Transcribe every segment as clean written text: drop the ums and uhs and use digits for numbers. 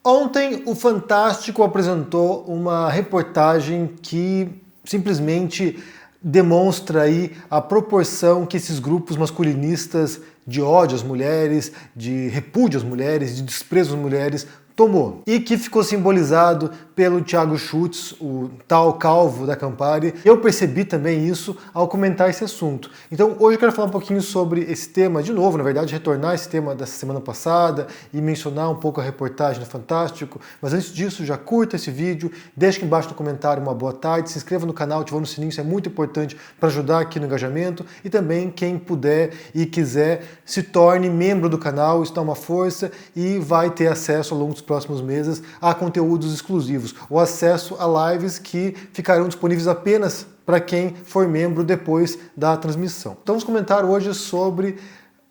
Ontem o Fantástico apresentou uma reportagem que simplesmente demonstra aí a proporção que esses grupos masculinistas de ódio às mulheres, de repúdio às mulheres, de desprezo às mulheres tomou. E que ficou simbolizado pelo Thiago Schultz, o tal calvo da Campari. Eu percebi também isso ao comentar esse assunto. Então hoje eu quero falar um pouquinho sobre esse tema de novo, na verdade retornar esse tema dessa semana passada e mencionar um pouco a reportagem do Fantástico. Mas antes disso, já curta esse vídeo, deixa aqui embaixo no comentário uma boa tarde, se inscreva no canal, ativando o sininho, isso é muito importante para ajudar aqui no engajamento. E também quem puder e quiser, se torne membro do canal, isso dá uma força e vai ter acesso ao longo dos próximos meses a conteúdos exclusivos, ou acesso a lives que ficarão disponíveis apenas para quem for membro depois da transmissão. Então vamos comentar hoje sobre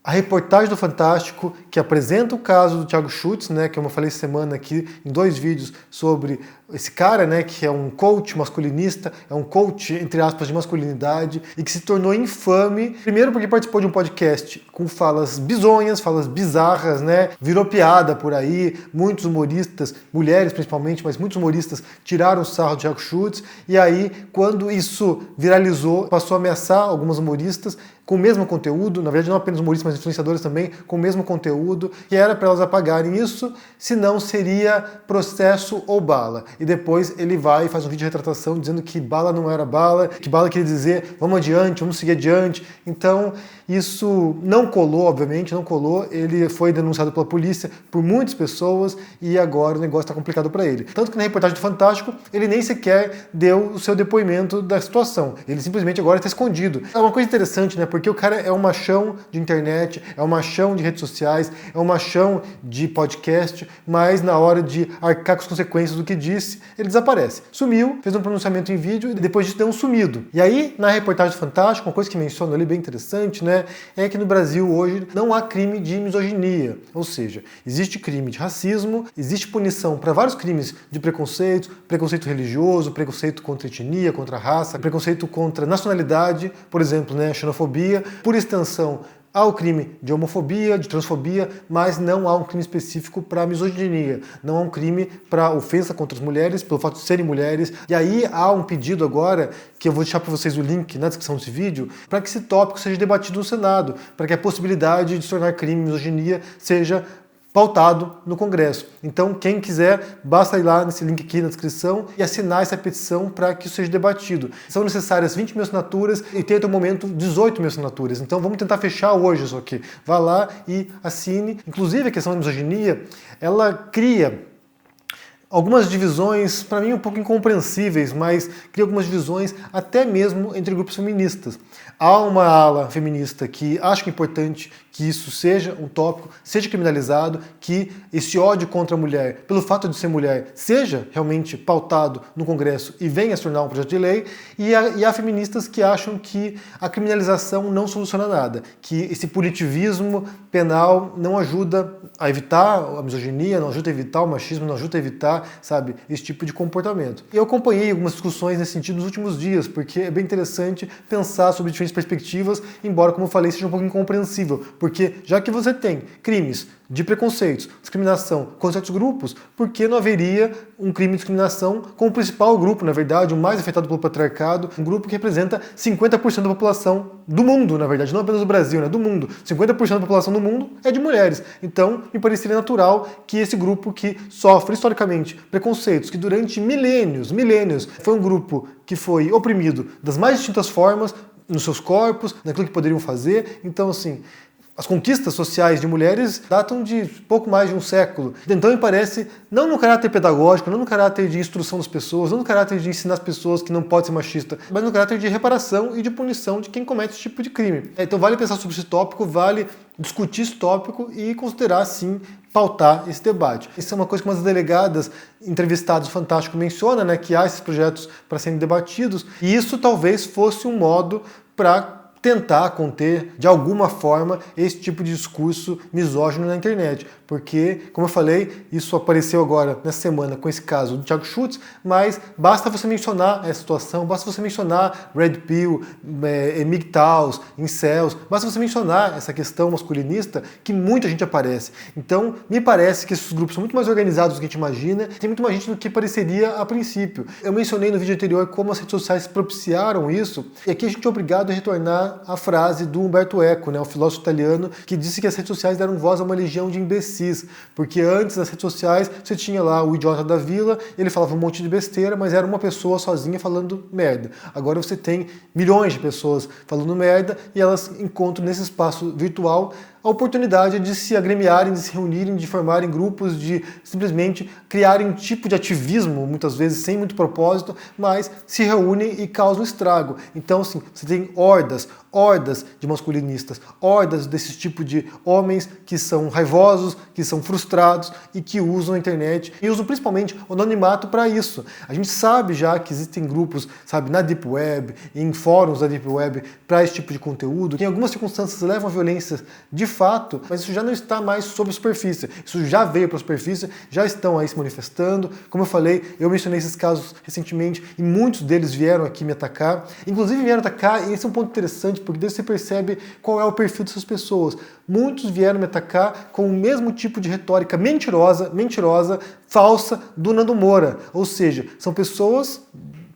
a reportagem do Fantástico que apresenta o caso do Thiago Schultz, né, que eu falei essa semana aqui em 2 vídeos sobre esse cara, né, que é um coach masculinista, é um coach, entre aspas, de masculinidade, e que se tornou infame, primeiro porque participou de um podcast com falas bizonhas, falas bizarras, né, virou piada por aí, muitos humoristas, mulheres principalmente, mas muitos humoristas tiraram o sarro do Thiago Schultz, e aí, quando isso viralizou, passou a ameaçar algumas humoristas com o mesmo conteúdo, na verdade não apenas humoristas, mas influenciadores também, com o mesmo conteúdo, que era para elas apagarem isso, senão seria processo ou bala. E depois ele vai e faz um vídeo de retratação dizendo que bala não era bala, que bala queria dizer vamos adiante, vamos seguir adiante. Então isso não colou, obviamente, não colou. Ele foi denunciado pela polícia por muitas pessoas e agora o negócio está complicado para ele. Tanto que na reportagem do Fantástico ele nem sequer deu o seu depoimento da situação. Ele simplesmente agora está escondido. É uma coisa interessante, né? Porque o cara é um machão de internet, é um machão de redes sociais, é um machão de podcast, mas na hora de arcar com as consequências do que disse, ele desaparece. Sumiu, fez um pronunciamento em vídeo e depois disso deu um sumido. E aí, na reportagem do Fantástico, uma coisa que menciona ali bem interessante, né, é que no Brasil hoje não há crime de misoginia. Ou seja, existe crime de racismo, existe punição para vários crimes de preconceito, preconceito religioso, preconceito contra etnia, contra raça, preconceito contra nacionalidade, por exemplo, né, xenofobia, por extensão há o crime de homofobia, de transfobia, mas não há um crime específico para misoginia. Não há um crime para ofensa contra as mulheres, pelo fato de serem mulheres. E aí há um pedido agora, que eu vou deixar para vocês o link na descrição desse vídeo, para que esse tópico seja debatido no Senado, para que a possibilidade de se tornar crime misoginia seja pautado no Congresso. Então, quem quiser, basta ir lá nesse link aqui na descrição e assinar essa petição para que isso seja debatido. São necessárias 20 mil assinaturas e tem até o momento 18 mil assinaturas. Então, vamos tentar fechar hoje isso aqui. Vá lá e assine. Inclusive, a questão da misoginia, ela cria algumas divisões, para mim, um pouco incompreensíveis, mas cria algumas divisões até mesmo entre grupos feministas. Há uma ala feminista que acha que é importante que isso seja um tópico, seja criminalizado, que esse ódio contra a mulher, pelo fato de ser mulher, seja realmente pautado no Congresso e venha a se tornar um projeto de lei, e há feministas que acham que a criminalização não soluciona nada, que esse punitivismo penal não ajuda a evitar a misoginia, não ajuda a evitar o machismo, não ajuda a evitar, sabe, esse tipo de comportamento. E eu acompanhei algumas discussões nesse sentido nos últimos dias, porque é bem interessante pensar sobre diferentes perspectivas, embora, como eu falei, seja um pouco incompreensível, porque já que você tem crimes de preconceitos, discriminação contra certos grupos, por que não haveria um crime de discriminação com o principal grupo, na verdade, o mais afetado pelo patriarcado, um grupo que representa 50% da população do mundo, na verdade, não apenas do Brasil, né, do mundo. 50% da população do mundo é de mulheres. Então, me pareceria natural que esse grupo que sofre historicamente preconceitos, que durante milênios, foi um grupo que foi oprimido das mais distintas formas, nos seus corpos, naquilo que poderiam fazer. Então, assim, as conquistas sociais de mulheres datam de pouco mais de um século. Então me parece, não no caráter pedagógico, não no caráter de instrução das pessoas, não no caráter de ensinar as pessoas que não pode ser machista, mas no caráter de reparação e de punição de quem comete esse tipo de crime. Então vale pensar sobre esse tópico, vale discutir esse tópico e considerar, sim, pautar esse debate. Isso é uma coisa que umas delegadas entrevistadas do Fantástico menciona, né, que há esses projetos para serem debatidos, e isso talvez fosse um modo para tentar conter, de alguma forma, esse tipo de discurso misógino na internet. Porque, como eu falei, isso apareceu agora nessa semana com esse caso do Thiago Schultz, mas basta você mencionar essa situação, basta você mencionar Red Pill, MGTOWs, Incels, basta você mencionar essa questão masculinista que muita gente aparece. Então, me parece que esses grupos são muito mais organizados do que a gente imagina, tem muito mais gente do que pareceria a princípio. Eu mencionei no vídeo anterior como as redes sociais propiciaram isso, e aqui a gente é obrigado a retornar à frase do Umberto Eco, né, o filósofo italiano, que disse que as redes sociais deram voz a uma legião de imbecis, porque antes das redes sociais você tinha lá o idiota da vila, ele falava um monte de besteira, mas era uma pessoa sozinha falando merda. Agora você tem milhões de pessoas falando merda e elas encontram nesse espaço virtual a oportunidade de se agremiarem, de se reunirem, de formarem grupos, de simplesmente criarem um tipo de ativismo, muitas vezes sem muito propósito, mas se reúnem e causam estrago. Então, assim, você tem hordas de masculinistas, hordas desse tipo de homens que são raivosos, que são frustrados e que usam a internet e usam principalmente o anonimato para isso. A gente sabe já que existem grupos, sabe, na Deep Web, em fóruns da Deep Web para esse tipo de conteúdo, que em algumas circunstâncias levam a violência de fato, mas isso já não está mais sob a superfície. Isso já veio para a superfície, já estão aí se manifestando. Como eu falei, eu mencionei esses casos recentemente e muitos deles vieram aqui me atacar. Inclusive vieram atacar, e esse é um ponto interessante, porque daí você percebe qual é o perfil dessas pessoas. Muitos vieram me atacar com o mesmo tipo de retórica mentirosa, falsa do Nando Moura. Ou seja, são pessoas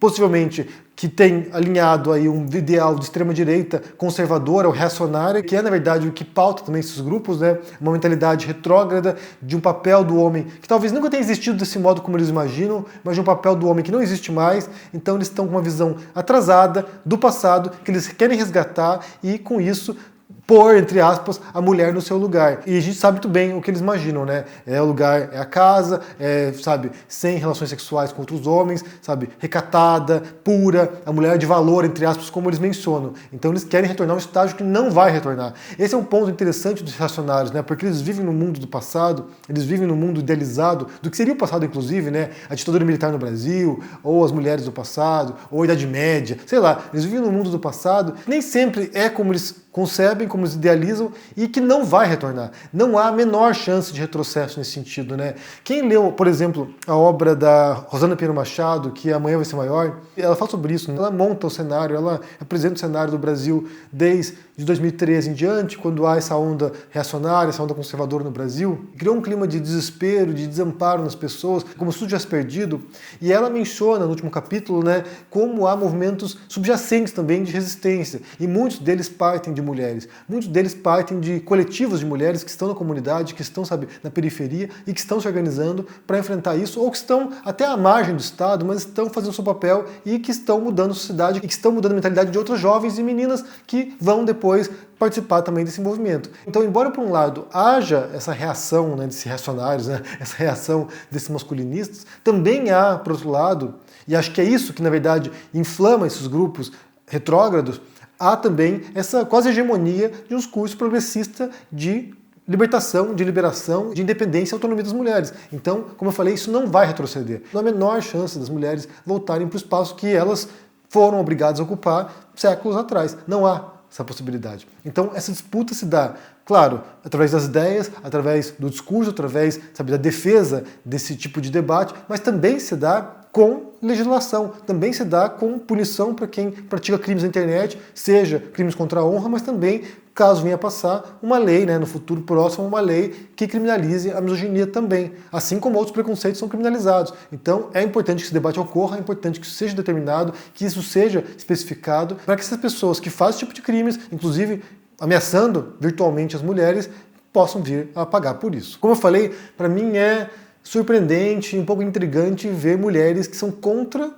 possivelmente que tem alinhado aí um ideal de extrema-direita conservadora ou reacionária, que é, na verdade, o que pauta também esses grupos, né? Uma mentalidade retrógrada de um papel do homem que talvez nunca tenha existido desse modo como eles imaginam, mas de um papel do homem que não existe mais. Então eles estão com uma visão atrasada do passado, que eles querem resgatar e, com isso, pôr, entre aspas, a mulher no seu lugar. E a gente sabe muito bem o que eles imaginam, né? O lugar é a casa, sabe, sem relações sexuais com outros homens, sabe, recatada, pura, a mulher de valor, entre aspas, como eles mencionam. Então eles querem retornar a um estágio que não vai retornar. Esse é um ponto interessante dos reacionários, né? Porque eles vivem no mundo do passado, eles vivem no mundo idealizado, do que seria o passado, inclusive, né? A ditadura militar no Brasil, ou as mulheres do passado, ou a Idade Média, sei lá, eles vivem no mundo do passado, nem sempre é como eles concebem, como eles idealizam, e que não vai retornar. Não há a menor chance de retrocesso nesse sentido, né? Quem leu, por exemplo, a obra da Rosana Pinheiro Machado, que Amanhã Vai Ser Maior, ela fala sobre isso, né? Ela monta o cenário, ela apresenta o cenário do Brasil desde 2013 em diante, quando há essa onda reacionária, essa onda conservadora no Brasil, criou um clima de desespero, de desamparo nas pessoas, como se tudo tivesse perdido, e ela menciona no último capítulo, né, como há movimentos subjacentes também de resistência, e muitos deles partem de mulheres, muitos deles partem de coletivos de mulheres que estão na comunidade, que estão, sabe, na periferia e que estão se organizando para enfrentar isso, ou que estão até à margem do Estado, mas estão fazendo o seu papel e que estão mudando a sociedade e que estão mudando a mentalidade de outros jovens e meninas que vão depois participar também desse movimento. Então, embora por um lado haja essa reação, né, desses reacionários, né, essa reação desses masculinistas, também há, por outro lado, e acho que é isso que na verdade inflama esses grupos retrógrados, há também essa quase hegemonia de um discurso progressista de libertação, de liberação, de independência e autonomia das mulheres. Então, como eu falei, isso não vai retroceder. Não há a menor chance das mulheres voltarem para o espaço que elas foram obrigadas a ocupar séculos atrás. Não há essa possibilidade. Então, essa disputa se dá, claro, através das ideias, através do discurso, através, sabe, da defesa desse tipo de debate, mas também se dá com legislação, também se dá com punição para quem pratica crimes na internet, seja crimes contra a honra, mas também, caso venha a passar, uma lei, né, no futuro próximo, uma lei que criminalize a misoginia também, assim como outros preconceitos são criminalizados. Então é importante que esse debate ocorra, é importante que isso seja determinado, que isso seja especificado, para que essas pessoas que fazem esse tipo de crimes, inclusive ameaçando virtualmente as mulheres, possam vir a pagar por isso. Como eu falei, para mim é surpreendente, um pouco intrigante ver mulheres que são contra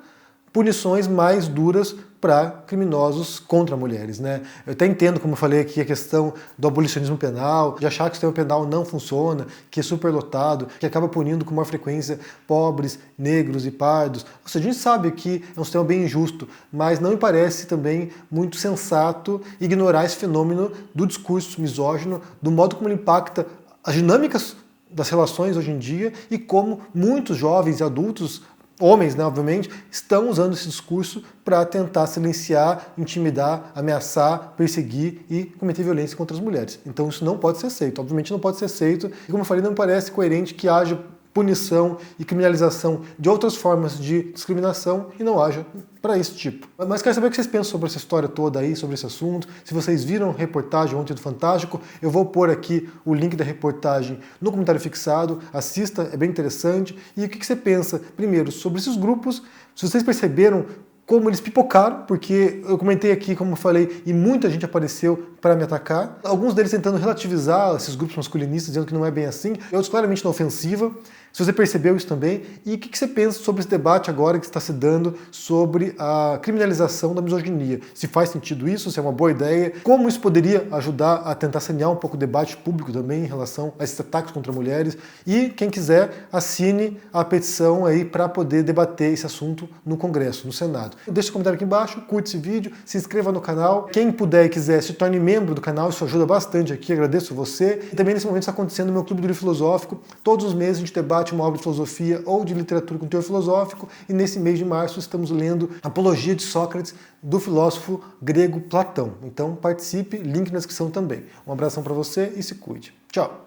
punições mais duras para criminosos contra mulheres, né? Eu até entendo, como eu falei aqui, a questão do abolicionismo penal, de achar que o sistema penal não funciona, que é superlotado, que acaba punindo com maior frequência pobres, negros e pardos. Ou seja, a gente sabe que é um sistema bem injusto, mas não me parece também muito sensato ignorar esse fenômeno do discurso misógino, do modo como ele impacta as dinâmicas das relações hoje em dia e como muitos jovens e adultos homens, né, obviamente, estão usando esse discurso para tentar silenciar, intimidar, ameaçar, perseguir e cometer violência contra as mulheres. Então isso não pode ser aceito, obviamente não pode ser aceito, e como eu falei, não me parece coerente que haja punição e criminalização de outras formas de discriminação e não haja para esse tipo. Mas quero saber o que vocês pensam sobre essa história toda aí, sobre esse assunto. Se vocês viram a reportagem ontem do Fantástico, eu vou pôr aqui o link da reportagem no comentário fixado, assista, é bem interessante. E o que você pensa, primeiro, sobre esses grupos, se vocês perceberam como eles pipocaram, porque eu comentei aqui, como eu falei, e muita gente apareceu para me atacar. Alguns deles tentando relativizar esses grupos masculinistas, dizendo que não é bem assim, outros claramente na ofensiva. Se você percebeu isso também, e o que você pensa sobre esse debate agora que está se dando sobre a criminalização da misoginia? Se faz sentido isso, se é uma boa ideia, como isso poderia ajudar a tentar sanear um pouco o debate público também em relação a esses ataques contra mulheres? E quem quiser, assine a petição aí para poder debater esse assunto no Congresso, no Senado. Deixe um comentário aqui embaixo, curte esse vídeo, se inscreva no canal. Quem puder e quiser, se torne membro do canal, isso ajuda bastante aqui, agradeço você. E também nesse momento está acontecendo no meu Clube do Livro Filosófico. Todos os meses a gente debate uma obra de filosofia ou de literatura com teor filosófico, e nesse mês de março estamos lendo Apologia de Sócrates, do filósofo grego Platão. Então participe, link na descrição também. Um abração para você e se cuide. Tchau!